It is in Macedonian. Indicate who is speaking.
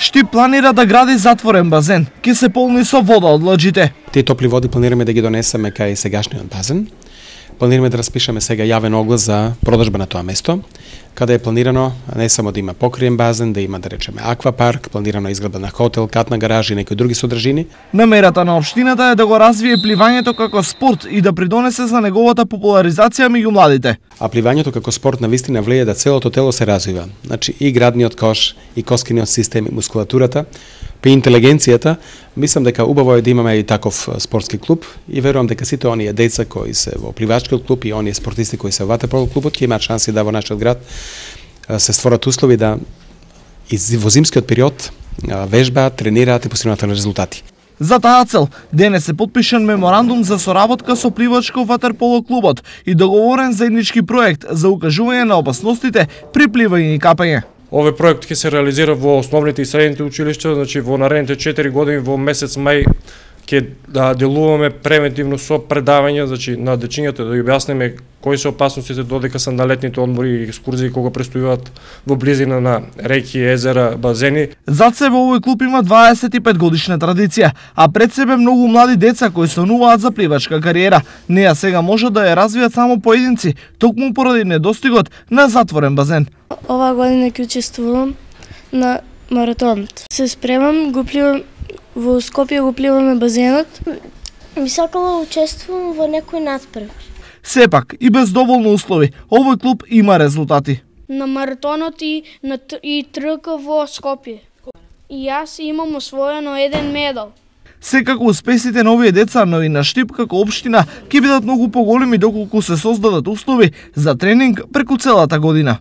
Speaker 1: Штип планира да гради затворен базен, ке се полни со вода од лаџите.
Speaker 2: Тие топли води планираме да ги донесеме кај сегашниот базен. Планираме да распишеме сега јавен оглас за продажба на тоа место, каде е планирано не само да има покриен базен, да има, да речеме, аквапарк, планирано изградба на хотел, катна гаража и некои други содржини.
Speaker 1: Намерата на општината е да го развие пливањето како спорт и да придонесе за неговата популаризација меѓу младите.
Speaker 2: А пливањето како спорт навистина влијае да целото тело се развива. Значи и градниот кош, и коскиниот систем, и мускулатурата, па и интелигенцијата. Мислам дека убаво е да имаме и таков спортски клуб и верувам дека сите оние деца кои се во пливачкиот клуб и оние спортисти кои се во ватерполо клубот ќе имаат шанси да во нашиот град се створат услови да во зимскиот период вежбаат, тренираат и постигнуваат резултати.
Speaker 1: За таа цел, денес е потпишан меморандум за соработка со пливачко ватерполо клубот и договорен заеднички проект за укажување на опасностите при пливање и капање.
Speaker 3: Овој проект ќе се реализира во основните и средните училишта, значи во наредните 4 години во месец мај ќе делуваме превентивно со предавања, значи на дечињата да ја објасниме кои се опасностите додека се на летните одмори и екскурзии кога престојуваат во близина на реки, езера, базени.
Speaker 1: Зад себе овој клуб има 25 годишна традиција, а пред себе многу млади деца кои сонуваат за пливачка кариера. Неа сега може да ја развијат само поединци, токму поради недостигот на затворен базен.
Speaker 4: Ова година ќе учествувам на маратонот. Се спремам, го пливам во Скопје, го пливаме базенот.
Speaker 5: Би сакала учествувам во некој натпрев.
Speaker 1: Сепак, и без доволно услови, овој клуб има резултати.
Speaker 6: На маратонот и трка во Скопје. И јас имам освоено 1 медал.
Speaker 1: Секако успесите на овие деца, но и на Штип како општина ќе бидат многу поголеми доколку се создадат услови за тренинг преку целата година.